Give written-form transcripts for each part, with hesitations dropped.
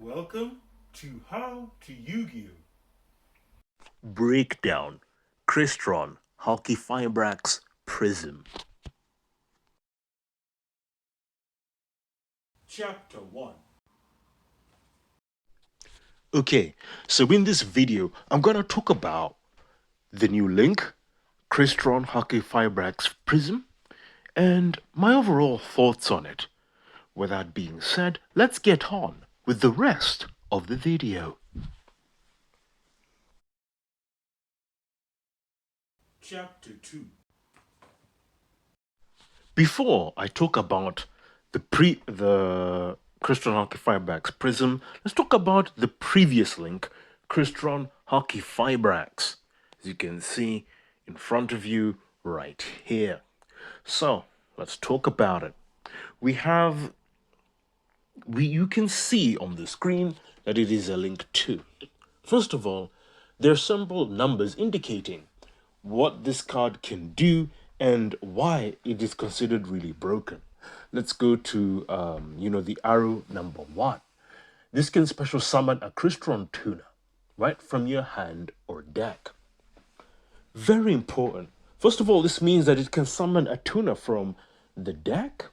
Welcome to How to Yu-Gi-Oh! Breakdown Crystron Halqifibrax Prism. Chapter 1. Okay, so in this video, I'm gonna talk about the new link, Crystron Halqifibrax Prism, and my overall thoughts on it. With that being said, let's get on with the rest of the video. Chapter 2. Before I talk about the Crystron Halqifibrax Prism, let's talk about the previous link, Crystron Halqifibrax. As you can see in front of you right here. So let's talk about it. You can see on the screen that it is a link 2. First of all, there are simple numbers indicating what this card can do and why it is considered really broken. Let's go to the arrow number 1. This can special summon a Crystron tuner right from your hand or deck. Very important. First of all, this means that it can summon a tuner from the deck,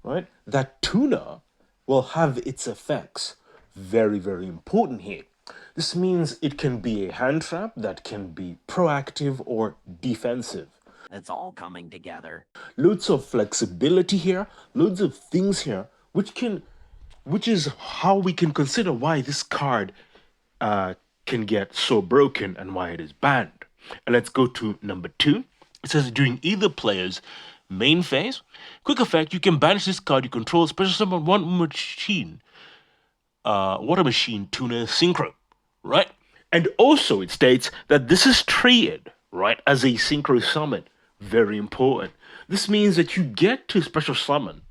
right? That tuner will have its effects. Very, very important here. This means it can be a hand trap that can be proactive or defensive. It's all coming together. Loads of flexibility here, loads of things here, which is how we can consider why this card can get so broken and why it is banned. And let's go to number 2. It says during either player's main phase, quick effect, you can banish this card you control, special summon one water machine tuner synchro, right? And also it states that this is treated, right, as a synchro summon. Very important. This means that you get to special summon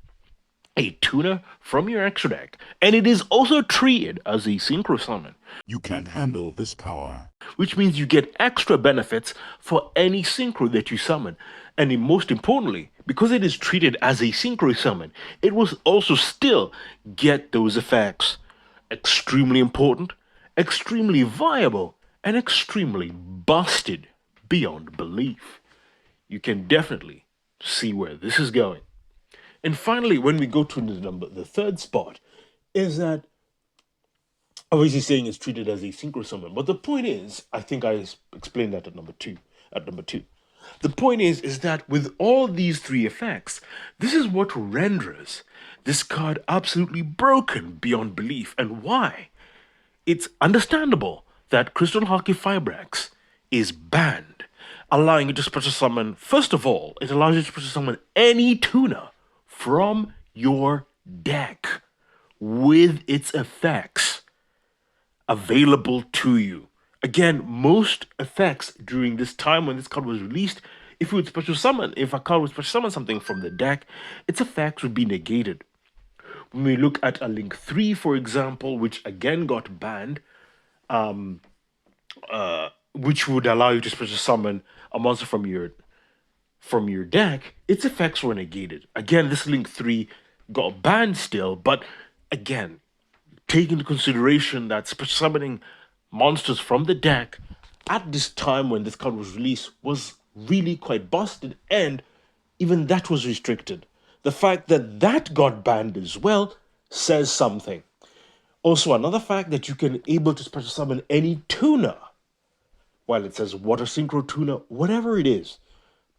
a tuner from your extra deck, and it is also treated as a synchro summon. You can handle this power. Which means you get extra benefits for any synchro that you summon. And most importantly, because it is treated as a synchro summon, it will also still get those effects. Extremely important, extremely viable, and extremely busted beyond belief. You can definitely see where this is going. And finally, when we go to the third spot, is that obviously saying it's treated as a synchro summon. But the point is, I think I explained that at number two. The point is that with all these 3 effects, this is what renders this card absolutely broken beyond belief, and why it's understandable that Crystron Halqifibrax is banned, allowing you to special summon. First of all, it allows you to special summon any tuner from your deck with its effects available to you. Again, most effects during this time when this card was released, if a card would special summon something from the deck, its effects would be negated. When we look at a link 3, for example, which again got banned, which would allow you to special summon a monster from your deck, its effects were negated. Again, this link 3 got banned still, but again, take into consideration that special summoning monsters from the deck at this time when this card was released was really quite busted, and even that was restricted. The fact that that got banned as well says something. Also, another fact that you can able to special summon any tuner, while it says water synchro tuner, whatever it is.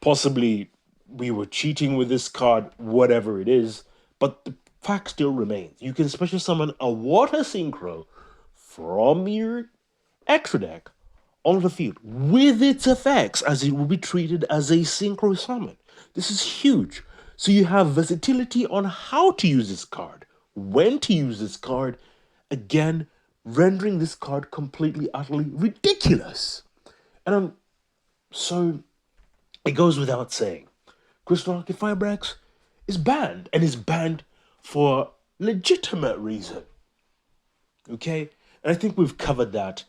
Possibly we were cheating with this card, whatever it is, but the fact still remains. You can special summon a water synchro from your extra deck onto the field with its effects, as it will be treated as a synchro summon. This is huge. So you have versatility on how to use this card, when to use this card, again, rendering this card completely, utterly ridiculous. And so it goes without saying, Crystron Halqifibrax is banned, and is banned for legitimate reason. Okay? And I think we've covered that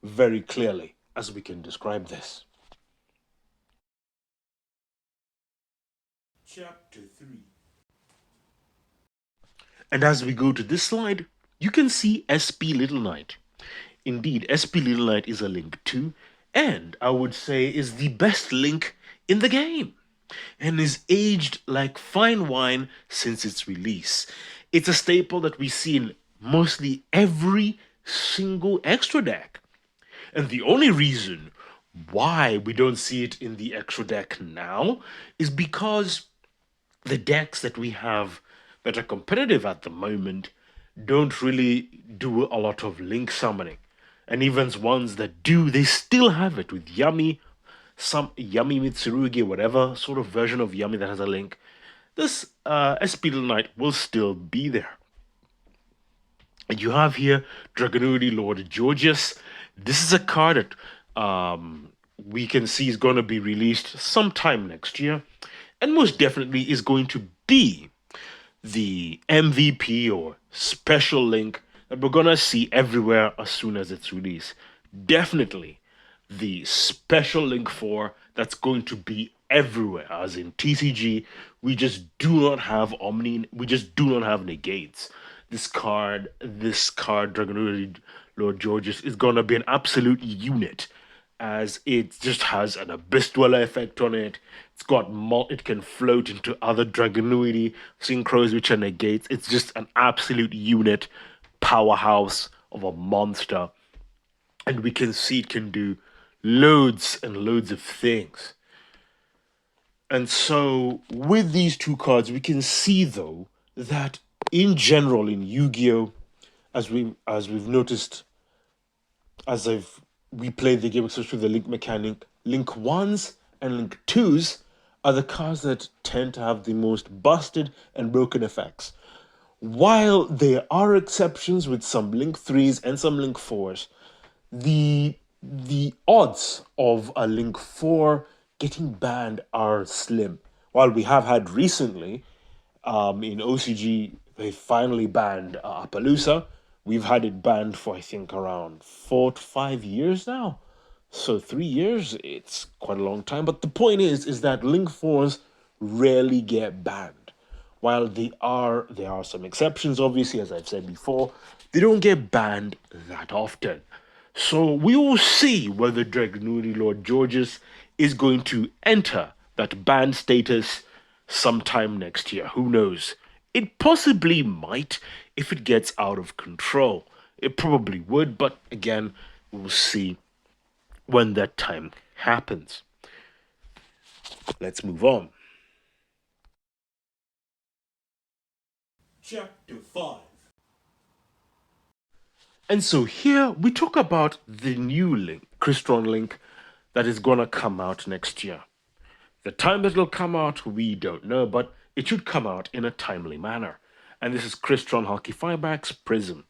very clearly as we can describe this. Chapter 3. And as we go to this slide, you can see SP Little Knight. Indeed, SP Little Knight is a Link 2, and I would say is the best Link in the game, and is aged like fine wine since its release. It's a staple that we see in mostly every single extra deck. And the only reason why we don't see it in the extra deck now is because the decks that we have that are competitive at the moment don't really do a lot of link summoning. And even ones that do, they still have it with Yummy, some Yummy Mitsurugi, whatever sort of version of Yummy that has a link. This SP Little Knight will still be there. And you have here Dragonuity Lord Georgius. This is a card that we can see is going to be released sometime next year, and most definitely is going to be the MVP or special link that we're going to see everywhere as soon as it's released. Definitely the special link 4 that's going to be everywhere, as in TCG. We just do not have Omni, we just do not have negates. This card, Dragonuity Lord Georges, is gonna be an absolute unit, as it just has an Abyss Dweller effect on it. It's got it can float into other Dragonuity synchros which are negates. It's just an absolute unit, powerhouse of a monster, and we can see it can do loads and loads of things. And so with these two cards, we can see though that in general in Yu-Gi-Oh, as we've noticed, we played the game, especially the link mechanic, Link 1s and Link 2s are the cards that tend to have the most busted and broken effects. While there are exceptions with some Link 3s and some Link 4s, the odds of a Link 4 getting banned are slim. While we have had recently, in OCG, they finally banned Appaloosa. We've had it banned for, I think, around 4 to 5 years now. So 3 years, it's quite a long time. But the point is that Link 4s rarely get banned. While there are some exceptions, obviously, as I've said before, they don't get banned that often. So we will see whether Dragonuity Lord Georges is going to enter that ban status sometime next year. Who knows? It possibly might if it gets out of control. It probably would, but again, we'll see when that time happens. Let's move on. Chapter 5. And so here we talk about the new link, Crystron link, that is gonna come out next year. The time that it'll come out, we don't know, but it should come out in a timely manner. And this is Crystron Halqifibrax Prism.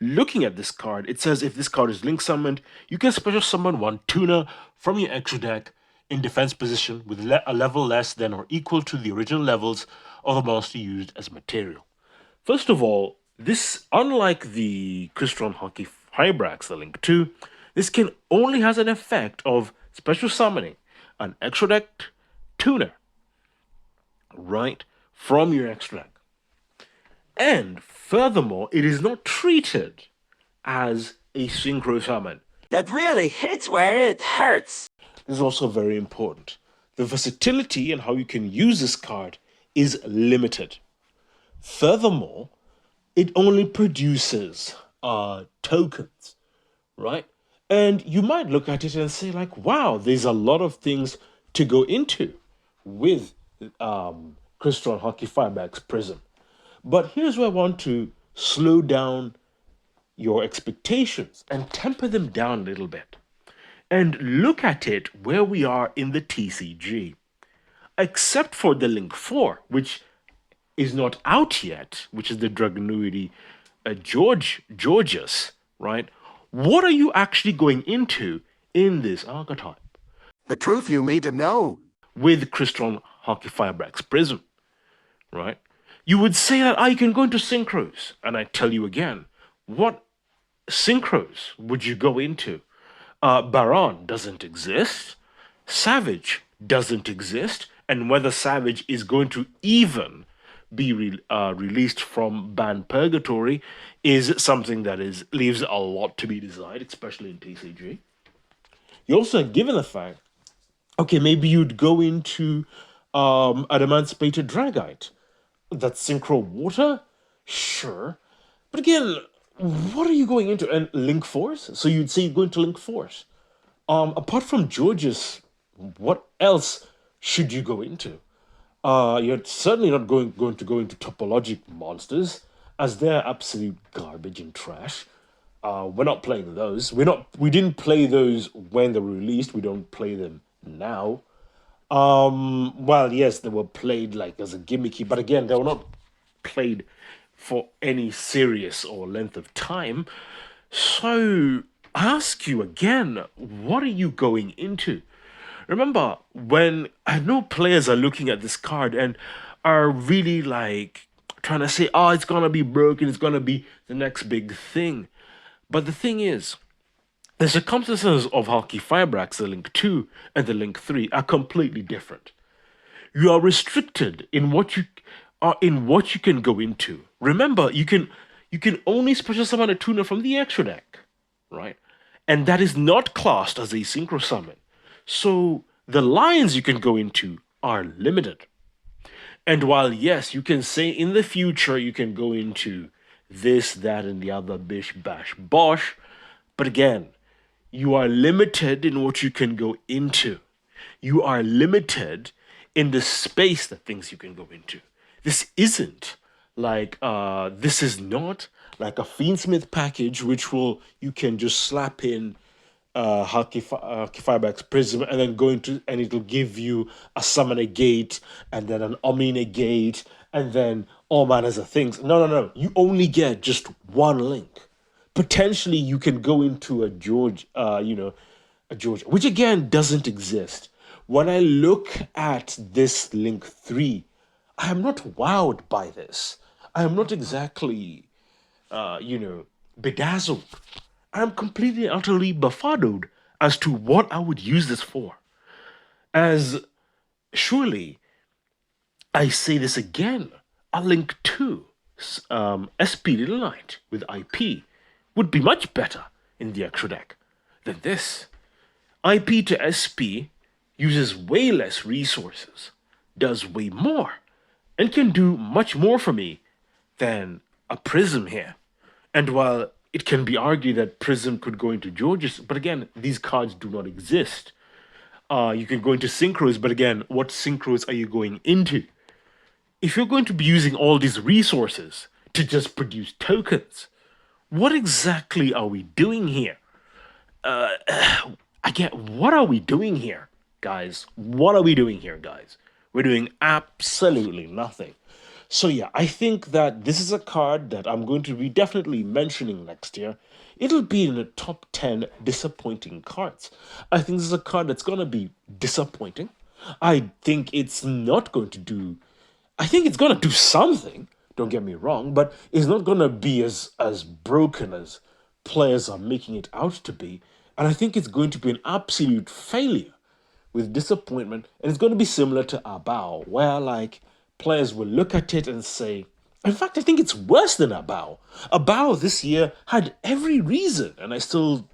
Looking at this card, it says if this card is link summoned, you can special summon one tuner from your extra deck in defense position with a level less than or equal to the original levels of the monster used as material. First of all, this, unlike the Crystron Halqifibrax, the Link 2, this can only has an effect of special summoning an extra deck tuner, right, from your extra deck. And furthermore, it is not treated as a synchro summon. That really hits where it hurts. This is also very important. The versatility and how you can use this card is limited. Furthermore, it only produces tokens, right? And you might look at it and say like, wow, there's a lot of things to go into with Crystron Halqifibrax Prism. But here's where I want to slow down your expectations and temper them down a little bit. And look at it where we are in the TCG. Except for the Link 4, which is not out yet, which is the Dragonuity Georges, right? What are you actually going into in this archetype? The truth you need to know. With Crystron Halqifibrax Prism, right? You would say that you can go into synchros, and I tell you again, what synchros would you go into? Baron doesn't exist. Savage doesn't exist. And whether Savage is going to even be released from ban purgatory is something that leaves a lot to be desired, especially in TCG. You're also given the fact, okay, maybe you'd go into an Emancipated Dragite. That's Synchro Water? Sure. But again, what are you going into? And Link Force? So you'd say you're going to Link Force. Apart from George's, what else should you go into? You're certainly not going to go into topologic monsters, as they're absolute garbage and trash. We're not playing those. We didn't play those when they were released. We don't play them now. Well, yes, they were played like as a gimmicky, but again, they were not played for any serious or length of time. So I ask you again, what are you going into? Remember, when I know players are looking at this card and are really like trying to say, oh, it's gonna be broken, it's gonna be the next big thing. But the thing is, the circumstances of Halqifibrax, the Link 2 and the Link 3 are completely different. You are restricted in what you can go into. Remember, you can only special summon a tuner from the extra deck, right? And that is not classed as a synchro summon. So the lines you can go into are limited. And while yes, you can say in the future you can go into this, that, and the other bish bash bosh, but again, you are limited in what you can go into. You are limited in the space that things you can go into. This isn't like this is not like a Fiendsmith package, which you can just slap in Halqifibrax Prism and then go into, and it'll give you a Summoner Gate and then an Omni Negate and then all manners of things. No. You only get just one link. Potentially, you can go into a George, a George, which again doesn't exist. When I look at this Link 3, I am not wowed by this. I am not exactly, bedazzled. I'm completely, utterly befuddled as to what I would use this for. As surely, I say this again, a Link 2, SP Little Knight with IP would be much better in the extra deck than this. IP to SP uses way less resources, does way more, and can do much more for me than a Prism here. And while it can be argued that Prism could go into George's, but again, these cards do not exist. You can go into Synchros, but again, what Synchros are you going into? If you're going to be using all these resources to just produce tokens, what exactly are we doing here? What are we doing here, guys? What are we doing here, guys? We're doing absolutely nothing. So yeah, I think that this is a card that I'm going to be definitely mentioning next year. It'll be in the top 10 disappointing cards. I think this is a card that's going to be disappointing. I think it's not going to do... I think it's going to do something, don't get me wrong, but it's not going to be as broken as players are making it out to be. And I think it's going to be an absolute failure with disappointment. And it's going to be similar to Abao, where like players will look at it and say, in fact, I think it's worse than Abao. Abao this year had every reason, and I still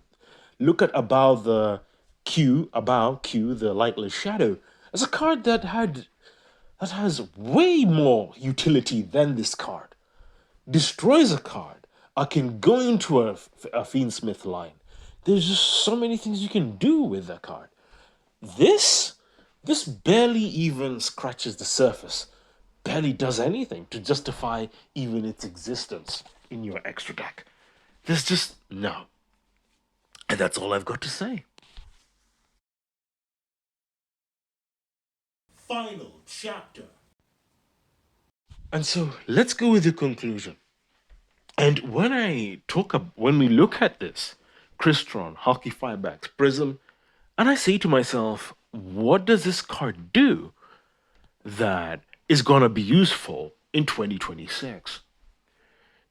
look at Abao Q, the Lightless Shadow, as a card that has way more utility than this card. Destroys a card. I can go into a Fiendsmith line. There's just so many things you can do with that card. This barely even scratches the surface. Barely does anything to justify even its existence in your extra deck. There's just no. And that's all I've got to say. Final chapter. And so let's go with the conclusion. And when we look at this, Crystron Halqifibrax Prism, and I say to myself, what does this card do that is going to be useful in 2026?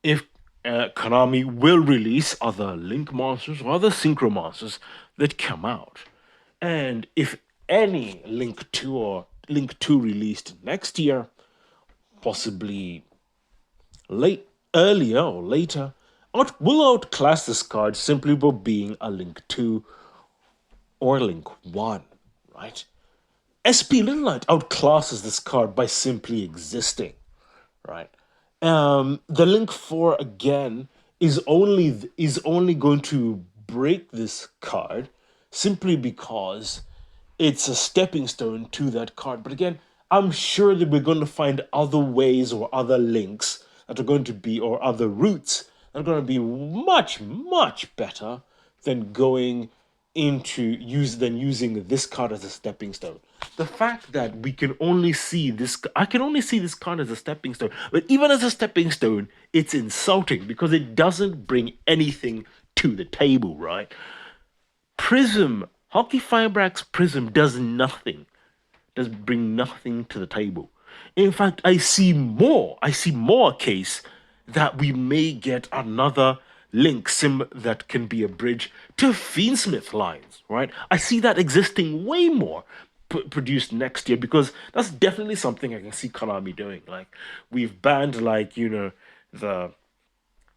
If Konami will release other Link monsters or other Synchro monsters that come out, and if any Link 2 or Link 2 released next year, possibly earlier or later, will outclass this card simply by being a Link 2 or Link 1, right? SP Little Knight outclasses this card by simply existing, right? The Link 4 again is only going to break this card simply because it's a stepping stone to that card. But again, I'm sure that we're going to find other ways or other links that are going to be, or other routes that are going to be much, much better than going into using this card as a stepping stone. The fact that we can only see this, I can only see this card as a stepping stone, but even as a stepping stone, it's insulting because it doesn't bring anything to the table, right? Prism, Halqifibrax Prism does nothing, does bring nothing to the table. In fact, I see more a case that we may get another Link sim that can be a bridge to Fiendsmith lines, right? I see that existing way more produced next year, because that's definitely something I can see Konami doing. Like, we've banned, like, you know, the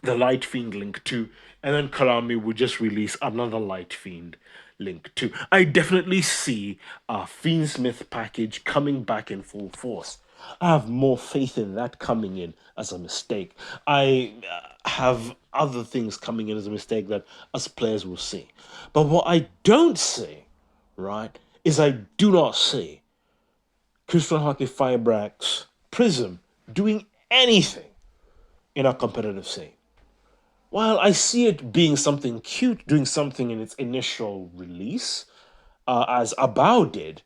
Light Fiend Link 2, and then Konami would just release another Light Fiend Link 2. I definitely see a Fiendsmith package coming back in full force. I have more faith in that coming in as a mistake. I have other things coming in as a mistake that us players will see. But what I don't see, right, is I do not see Crystron Halqifibrax Prism doing anything in our competitive scene. While I see it being something cute, doing something in its initial release, as Abao did,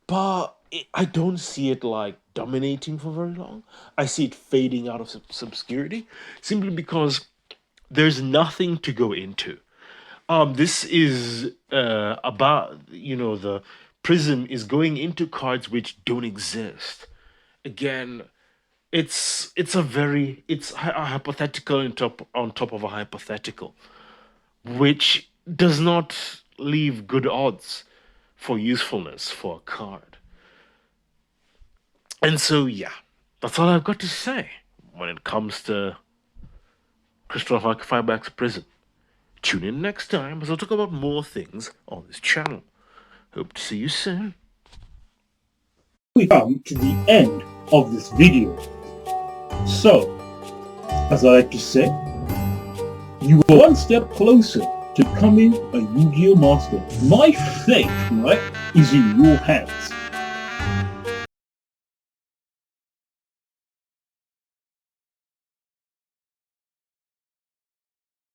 but I don't see it like dominating for very long. I see it fading out of obscurity simply because there's nothing to go into. This is about, you know, the Prism is going into cards which don't exist. Again, it's a hypothetical on top of a hypothetical, which does not leave good odds for usefulness for a card. And so, yeah, that's all I've got to say when it comes to Crystron Halqifibrax Prism. Tune in next time as I'll talk about more things on this channel. Hope to see you soon. We come to the end of this video. So, as I like to say, you are one step closer to becoming a Yu-Gi-Oh! Master. My fate, right, is in your hands.